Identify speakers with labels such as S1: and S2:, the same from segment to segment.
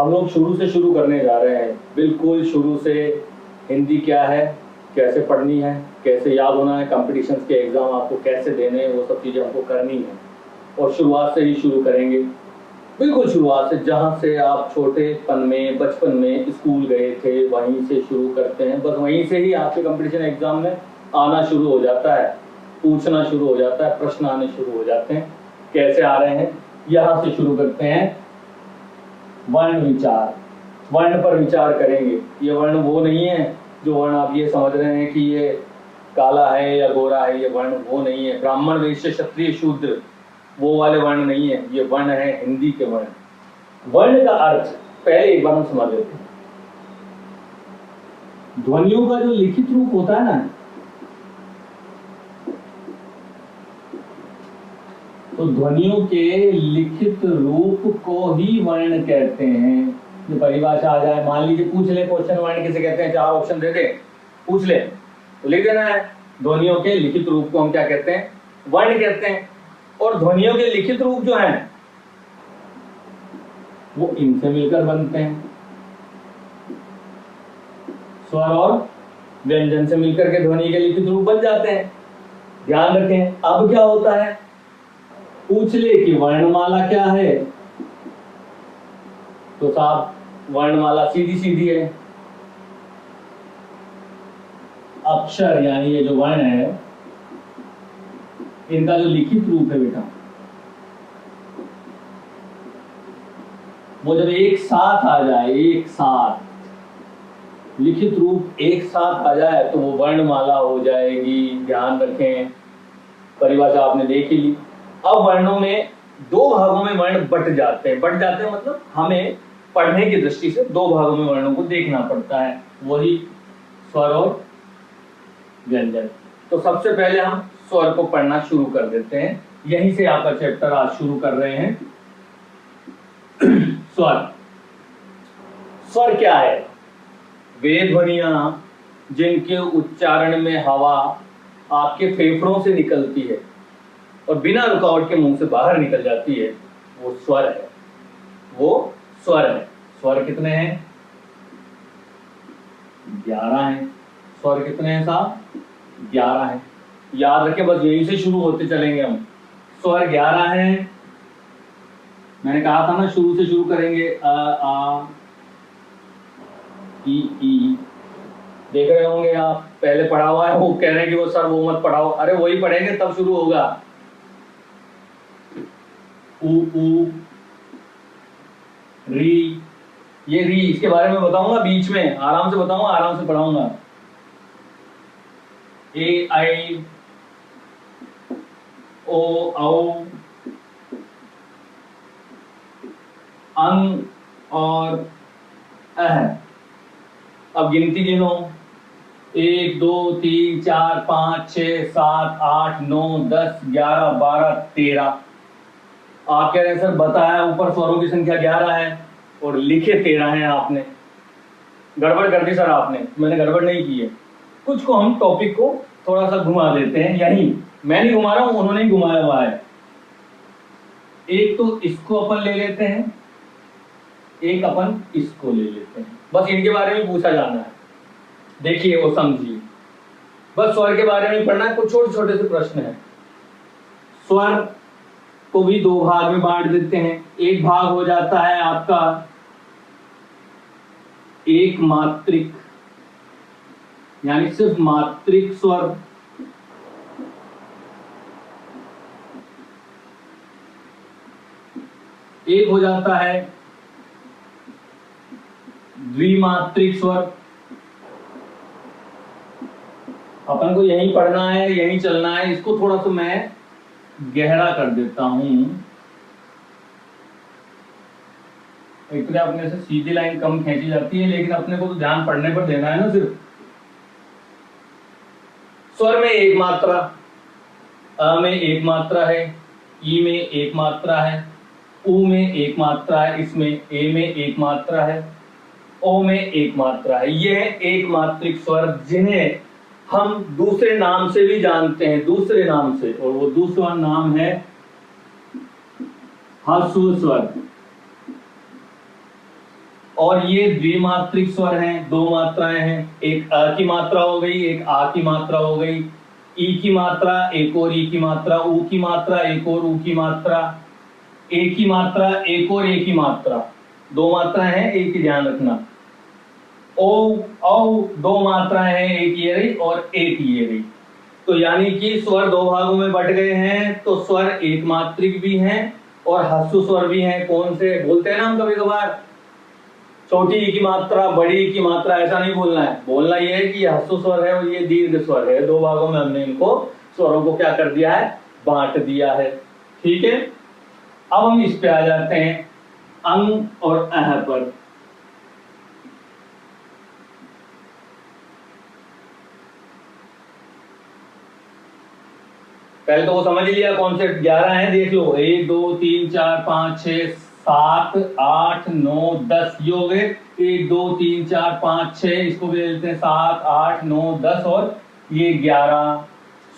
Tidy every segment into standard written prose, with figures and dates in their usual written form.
S1: हम लोग शुरू से शुरू करने जा रहे हैं, बिल्कुल शुरू से। हिंदी क्या है, कैसे पढ़नी है, कैसे याद होना है, कॉम्पिटिशन्स के एग्ज़ाम आपको कैसे देने हैं, वो सब चीज़ें हमको करनी है। और शुरुआत से ही शुरू करेंगे, बिल्कुल शुरुआत से, जहाँ से आप छोटेपन में, बचपन में स्कूल गए थे, वहीं से शुरू करते हैं। बस वहीं से ही आपके कॉम्पिटिशन एग्ज़ाम में आना शुरू हो जाता है, पूछना शुरू हो जाता है, प्रश्न आने शुरू हो जाते हैं। कैसे आ रहे हैं, यहाँ से शुरू करते हैं। वर्ण विचार, वर्ण पर विचार करेंगे। ये वर्ण वो नहीं है जो वर्ण आप ये समझ रहे हैं कि ये काला है या गोरा है, ये वर्ण वो नहीं है। ब्राह्मण, वैश्य, क्षत्रिय, शूद्र, वो वाले वर्ण नहीं है। ये वर्ण है हिंदी के वर्ण। वर्ण का अर्थ पहले एक बार हम समझ लेते हैं। ध्वनियों का जो लिखित रूप होता है ना, तो ध्वनियों के लिखित रूप को ही वर्ण कहते हैं। जो परिभाषा आ जाए, मान लीजिए पूछ ले क्वेश्चन, वर्ण किसे कहते हैं, 4 ऑप्शन दे दे, पूछ ले तो लिख देना है। ध्वनियों के लिखित रूप को हम क्या कहते हैं, वर्ण कहते हैं। और ध्वनियों के लिखित रूप जो हैं वो इनसे मिलकर बनते हैं। स्वर और व्यंजन से मिलकर के ध्वनि के लिखित रूप बन जाते हैं। ध्यान रखें। अब क्या होता है, पूछ ले कि वर्णमाला क्या है, तो साहब वर्णमाला सीधी सीधी है। अक्षर यानी ये जो वर्ण है, इनका जो लिखित रूप है बेटा, वो जब एक साथ आ जाए, एक साथ लिखित रूप एक साथ आ जाए तो वो वर्णमाला हो जाएगी। ध्यान रखें, परिभाषा आपने देख ही ली। अब वर्णों में 2 भागों में वर्ण बट जाते हैं। बट जाते हैं मतलब हमें पढ़ने की दृष्टि से 2 भागों में वर्णों को देखना पड़ता है, वही स्वर और व्यंजन। तो सबसे पहले हम स्वर को पढ़ना शुरू कर देते हैं। यहीं से आपका चैप्टर आज शुरू कर रहे हैं। स्वर, स्वर क्या है? वे ध्वनियां जिनके उच्चारण में हवा आपके फेफड़ों से निकलती है और बिना रुकावट के मुंह से बाहर निकल जाती है, वो स्वर है। वो स्वर है। स्वर कितने हैं? 11 हैं। स्वर कितने हैं साहब? 11 हैं। याद रखें, बस यहीं से शुरू होते चलेंगे हम। स्वर 11 हैं। मैंने कहा था ना शुरू से शुरू करेंगे। अ, आ, ई। देख रहे होंगे आप, पहले पढ़ा हुआ है, वो कह रहे हैं कि वो सर वो मत पढ़ाओ। अरे वही पढ़ेंगे तब शुरू होगा। ऊ, री, ये री, इसके बारे में बताऊंगा बीच में, आराम से बताऊंगा, आराम से पढ़ाऊंगा। ए, आई, ओ, औ, अं और अह। अब गिनती गिनो, 1 2 3 4 5 6 7 8 9 10 11 12 13। आप कह रहे हैं सर बताया ऊपर स्वरों की संख्या 11 है और लिखे 13 हैं। आपने गड़बड़ कर दी सर। आपने, मैंने गड़बड़ नहीं की है। कुछ को हम टॉपिक को थोड़ा सा घुमा देते हैं, यही मैं नहीं घुमा रहा हूं, उन्होंने ही घुमाया हुआ है। एक तो इसको अपन ले लेते हैं, एक अपन इसको ले लेते हैं। बस इनके बारे में पूछा जाना है, देखिए वो समझिए। बस स्वर के बारे में पढ़ना है, कुछ छोटे छोटे से प्रश्न है। स्वर को भी 2 भाग में बांट देते हैं। एक भाग हो जाता है आपका एक मात्रिक, यानी सिर्फ मात्रिक स्वर। एक हो जाता है द्विमात्रिक स्वर। अपन को यही पढ़ना है, यही चलना है। इसको थोड़ा सा मैं गहरा कर देता हूं। एक तो अपने से सीधी लाइन कम खींची जाती है, लेकिन अपने को तो ध्यान पढ़ने पर देना है ना सिर्फ। स्वर में एक मात्रा, अ में एक मात्रा है, ई में एक मात्रा है, उ में एक मात्रा है, इसमें ए में एक मात्रा है, ओ में एक मात्रा है। ये है एक मात्रिक स्वर, जिन्हें हम दूसरे नाम से भी जानते हैं, दूसरे नाम से। और वो दूसरा नाम है ह्रस्व स्वर। और ये द्विमात्रिक स्वर हैं, दो मात्राएं हैं, एक अ की मात्रा हो गई, एक आ की मात्रा हो गई, ई की मात्रा, एक और ई की मात्रा, ऊ की मात्रा, एक और ऊ की मात्रा, ए की मात्रा, एक और ए की मात्रा, दो मात्राएं हैं, एक की ध्यान रखना। ओ औ दो मात्राएं हैं, एक ये रही और एक ये रही। तो यानी कि स्वर दो भागों में बट गए हैं, तो स्वर एक मात्रिक भी हैं और ह्रस्व स्वर भी हैं। कौन से बोलते हैं ना हम कभी कभार, छोटी ई की मात्रा, बड़ी ई की मात्रा, ऐसा नहीं बोलना है। बोलना ये है कि ये ह्रस्व स्वर है और ये दीर्घ स्वर है। दो भागों में हमने इनको स्वरों को क्या कर दिया है, बांट दिया है। ठीक है, अब हम इस पे आ जाते हैं अंग और अह पर। पहले तो वो समझ ही लिया कौन से 11 हैं, देख लो 1 2 3 4 5 6 7 8 9 10 ये हो गए। 1 2 3 4 5 6, इसको भी ले लेते हैं 7 8 9 10 और ये 11।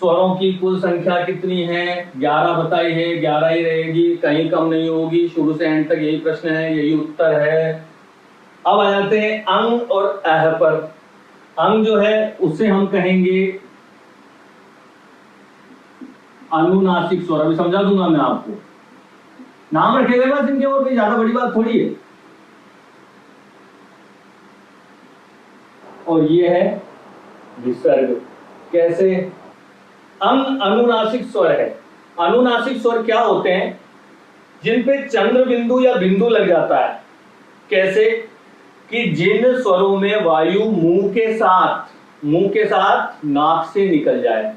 S1: स्वरों की कुल संख्या कितनी है, 11 बताई है, 11 ही रहेगी, कहीं कम नहीं होगी। शुरू से एंड तक यही प्रश्न है, यही उत्तर है। अब आ जाते हैं अंग और अह पर। अंग जो है उसे हम कहेंगे अनुनासिक स्वर। अभी समझा दूंगा मैं आपको, नाम रखे गए बस इनके, और कोई ज्यादा बड़ी बात थोड़ी है। और ये है विसर्ग। कैसे? अंग अनुनासिक स्वर है। अनुनासिक स्वर क्या होते हैं, जिन पे चंद्र बिंदु या बिंदु लग जाता है। कैसे? कि जिन स्वरों में वायु मुंह के साथ नाक से निकल जाए।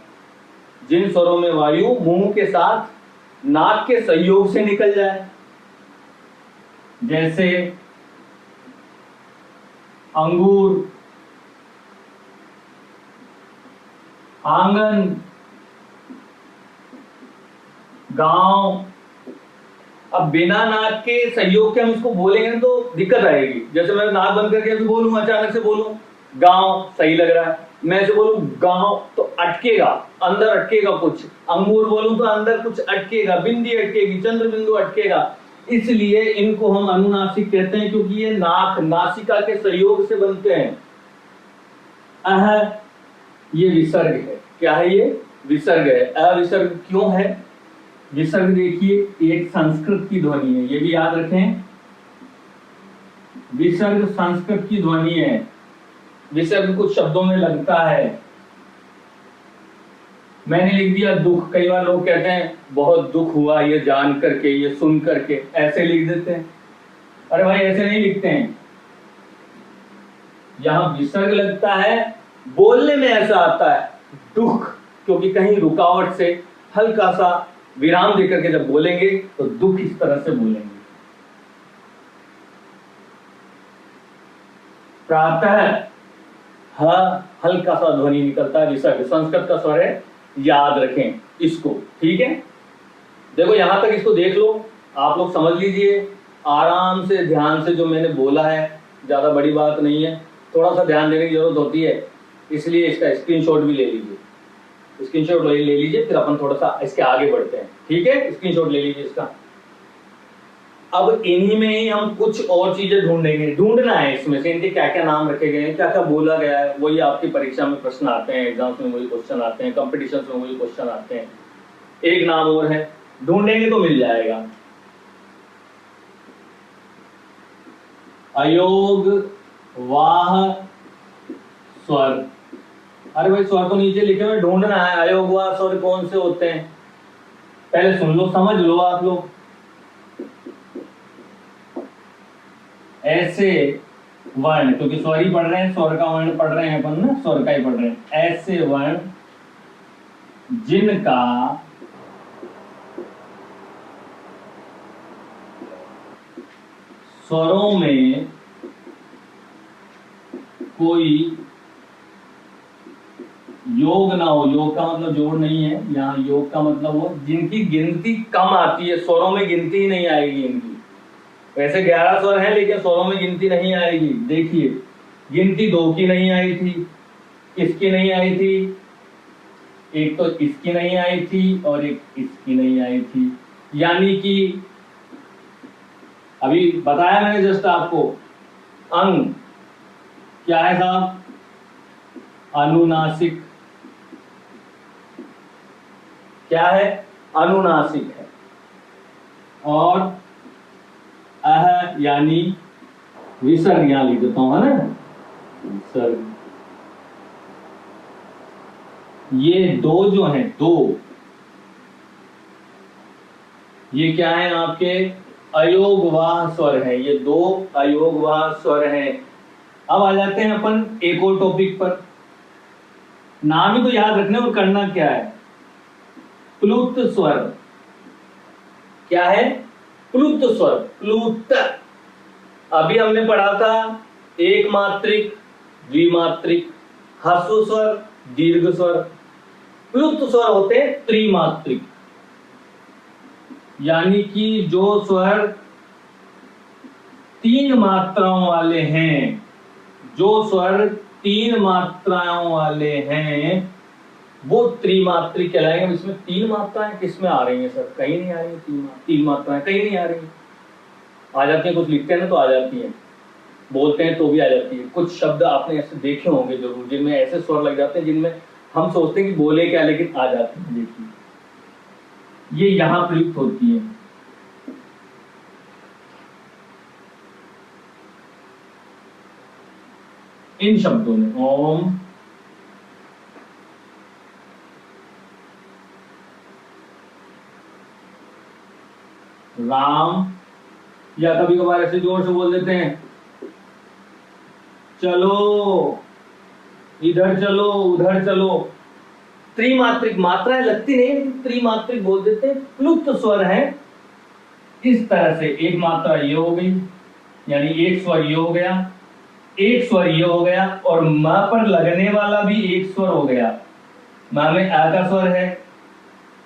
S1: जिन स्वरों में वायु मुंह के साथ नाक के सहयोग से निकल जाए, जैसे अंगूर, आंगन, गांव। अब बिना नाक के सहयोग के हम इसको बोलेंगे तो दिक्कत आएगी। जैसे मैं नाक बंद करके अभी बोलूं, अचानक से बोलूं गांव, सही लग रहा है। मैं ऐसे बोलूं गांव तो अटकेगा, अंदर अटकेगा कुछ। अंगूर बोलूं तो अंदर कुछ अटकेगा, बिंदी अटकेगी, चंद्र बिंदु अटकेगा। इसलिए इनको हम अनुनासिक कहते हैं, क्योंकि ये नाक नासिका के सहयोग से बनते हैं। अह ये विसर्ग है। क्या है ये? विसर्ग है। अविसर्ग क्यों है? विसर्ग देखिए एक संस्कृत की ध्वनि है, ये भी याद रखें। विसर्ग संस्कृत की ध्वनि है। विसर्ग कुछ शब्दों में लगता है। मैंने लिख दिया दुख। कई बार लोग कहते हैं बहुत दुख हुआ ये जान करके, ये सुन करके, ऐसे लिख देते हैं। अरे भाई ऐसे नहीं लिखते हैं। यहां विसर्ग लगता है, बोलने में ऐसा आता है दुख, क्योंकि कहीं रुकावट से हल्का सा विराम देकर के जब बोलेंगे तो दुख इस तरह से बोलेंगे। प्रातः हल्का सा ध्वनि निकलता है, विसर्ग संस्कृत का स्वर है, याद रखें इसको। ठीक है, देखो यहां तक इसको देख लो, आप लोग समझ लीजिए आराम से, ध्यान से। जो मैंने बोला है ज्यादा बड़ी बात नहीं है, थोड़ा सा ध्यान देने की जरूरत होती है, इसलिए इसका स्क्रीनशॉट भी ले लीजिए। स्क्रीनशॉट ले लीजिए, फिर अपन थोड़ा सा इसके आगे बढ़ते हैं। ठीक है, स्क्रीनशॉट ले लीजिए इसका। अब इन्हीं में ही हम कुछ और चीजें ढूंढेंगे। ढूंढना है इसमें से इनके क्या क्या नाम रखे गए हैं, क्या क्या बोला गया है। वही आपकी परीक्षा में प्रश्न आते हैं, एग्जाम्स में वही क्वेश्चन आते हैं, कॉम्पिटिशन में वही क्वेश्चन आते हैं। एक नाम और है, ढूंढेंगे तो मिल जाएगा। अयोग वाह स्वर। अरे भाई स्वर तो नीचे लिखे हुए, ढूंढना है अयोग वाह स्वर कौन से होते हैं। पहले सुन लो, समझ लो आप लोग। ऐसे वर्ण, क्योंकि स्वर ही पढ़ रहे हैं, स्वर का वर्ण पढ़ रहे हैं अपन ना, स्वर का ही पढ़ रहे हैं। ऐसे वर्ण जिनका स्वरों में कोई योग ना हो। योग का मतलब जोड़ नहीं है, यहाँ योग का मतलब वो जिनकी गिनती कम आती है, स्वरों में गिनती ही नहीं आएगी इनकी। वैसे 11 स्वर हैं लेकिन स्वरों में गिनती नहीं आएगी। देखिए गिनती 2 की नहीं आई थी, इसकी नहीं आई थी, एक तो इसकी नहीं आई थी और एक इसकी नहीं आई थी। यानी कि अभी बताया मैंने जस्ट आपको अंग क्या है साहब? अनुनासिक। क्या है? अनुनासिक है। और अह यानी विसर्ग, यहां लिख देता हूं, है ना, विसर्ग। ये दो जो हैं, दो, ये क्या है आपके? अयोगवाह स्वर है। ये दो अयोगवाह स्वर हैं। अब आ जाते हैं अपन एक और टॉपिक पर। नाम ही तो याद रखने और करना क्या है? प्लुत स्वर। क्या है? प्लुत स्वर। प्लुत। अभी हमने पढ़ा था एक मात्रिक, द्विमात्रिक, ह्रस्व स्वर, दीर्घ स्वर। प्लुत स्वर होते हैं त्रिमात्रिक, यानी कि जो स्वर तीन मात्राओं वाले हैं, जो स्वर तीन मात्राओं वाले हैं वो त्रिमात्रिक कहलाएंगे। इसमें तीन मात्राएं किस में आ रही हैं सर? कहीं नहीं आ रही है। तीन मात्राएं कहीं नहीं आ रही। आ जाती है, कुछ लिखते हैं ना तो आ जाती है, बोलते हैं तो भी आ जाती है। कुछ शब्द आपने ऐसे देखे होंगे जरूर जिनमें ऐसे स्वर लग जाते हैं जिनमें हम सोचते हैं कि बोले क्या, लेकिन आ जाते हैं। देखिए ये यहां प्रयुक्त होती है। इन शब्दों में ओम, राम, या कभी कभार ऐसे जोर से बोल देते हैं चलो, इधर चलो, उधर चलो। त्रिमात्रिक, मात्राएं लगती नहीं, त्रिमात्रिक बोल देते हैं। प्लुत स्वर है इस तरह से। एक मात्रा ये हो गई, यानी एक स्वर ये हो गया, एक स्वर ये हो गया, और म पर लगने वाला भी एक स्वर हो गया। म में आ का स्वर है,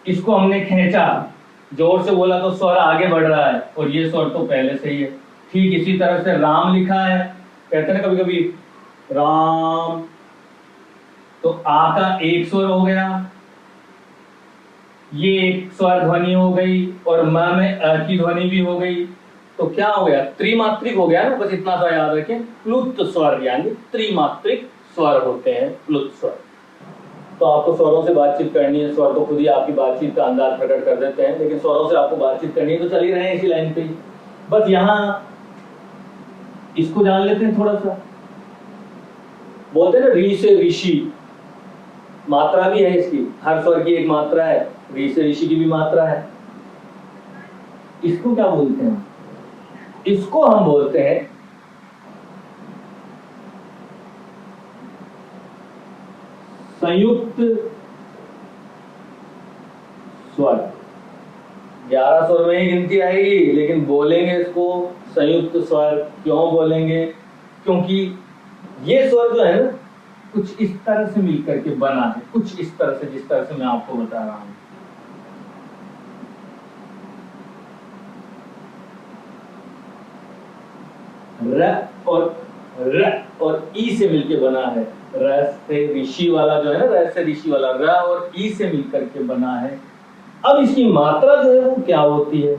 S1: इसको हमने खींचा, जोर से बोला तो स्वर आगे बढ़ रहा है, और ये स्वर तो पहले से ही है। ठीक इसी तरह से राम लिखा है, कहते हैं कभी कभी राम, तो आ का एक स्वर हो गया, ये एक स्वर ध्वनि हो गई, और म में अ की ध्वनि भी हो गई। तो क्या हो गया? त्रिमात्रिक हो गया ना। बस इतना सा याद रखें, प्लुत स्वर यानी त्रिमात्रिक स्वर होते हैं प्लुत स्वर। तो आपको स्वरों से बातचीत करनी है, स्वर तो खुद ही आपकी बातचीत का अंदाज प्रकट कर देते हैं, लेकिन स्वरों से आपको बातचीत करनी है तो चल ही रहे हैं इसी लाइन पे। बस यहां इसको जान लेते हैं थोड़ा सा। बोलते हैं ना री से ऋषि, मात्रा भी है इसकी, हर स्वर की एक मात्रा है, री से ऋषि की भी मात्रा है। इसको क्या बोलते हैं? इसको हम बोलते हैं संयुक्त स्वर। 11 स्वर में ही गिनती आएगी, लेकिन बोलेंगे इसको संयुक्त स्वर। क्यों बोलेंगे? क्योंकि ये स्वर जो है ना कुछ इस तरह से मिलकर के बना है, कुछ इस तरह से, जिस तरह से मैं आपको बता रहा हूं। र और ई से मिलके बना है। र से ऋषि वाला जो है ना, र से ऋषि वाला, र और ई से मिलकर के बना है। अब इसकी मात्रा जो है वो क्या होती है?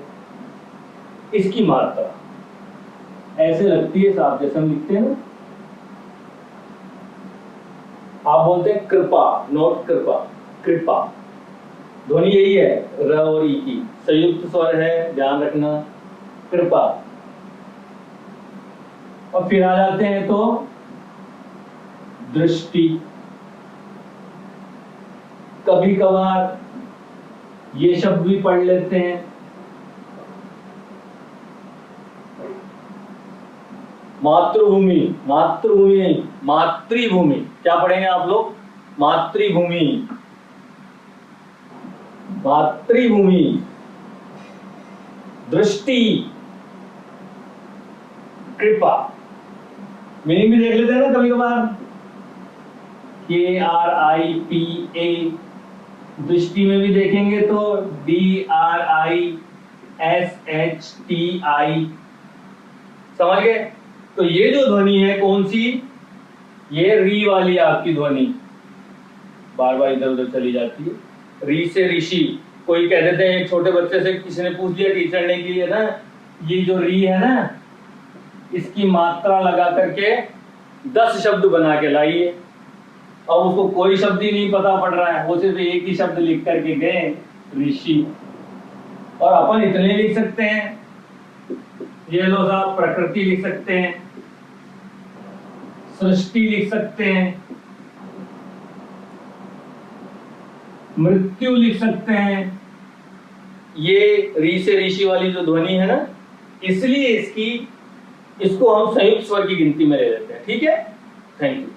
S1: इसकी मात्रा ऐसे लगती है साहब, जैसे हम लिखते हैं ना, आप बोलते हैं कृपा, नोट कृपा, कृपा। ध्वनि यही है, र और ई की संयुक्त स्वर है, ध्यान रखना, कृपा। और फिर आ जाते हैं तो दृष्टि। कभी कभार ये शब्द भी पढ़ लेते हैं, मातृभूमि, मातृभूमि नहीं, मातृभूमि। क्या पढ़ेंगे आप लोग? मातृभूमि, मातृभूमि। दृष्टि, कृपा। मीनिंग भी देख लेते हैं ना कभी कभार, KRIPA। दृष्टि में भी देखेंगे तो DRISHTI। समझ गए? तो ये जो ध्वनि है कौन सी? ये री वाली आपकी ध्वनि, बार बार इधर उधर चली जाती है। री से ऋषि। कोई कह देते हैं, एक छोटे बच्चे से किसी ने पूछ लिया टीचर ने कि ना ये जो री है ना, इसकी मात्रा लगा करके 10 शब्द बना के लाइए। अब उसको कोई शब्द ही नहीं पता पड़ रहा है, वो सिर्फ एक ही शब्द लिख करके गए, ऋषि। और अपन इतने लिख सकते हैं, ये लो साहब, प्रकृति लिख सकते हैं, सृष्टि लिख सकते हैं, मृत्यु लिख सकते हैं। ये री से ऋषि वाली जो ध्वनि है ना, इसलिए इसको हम संयुक्त स्वर की गिनती में ले लेते हैं। ठीक है, थैंक यू।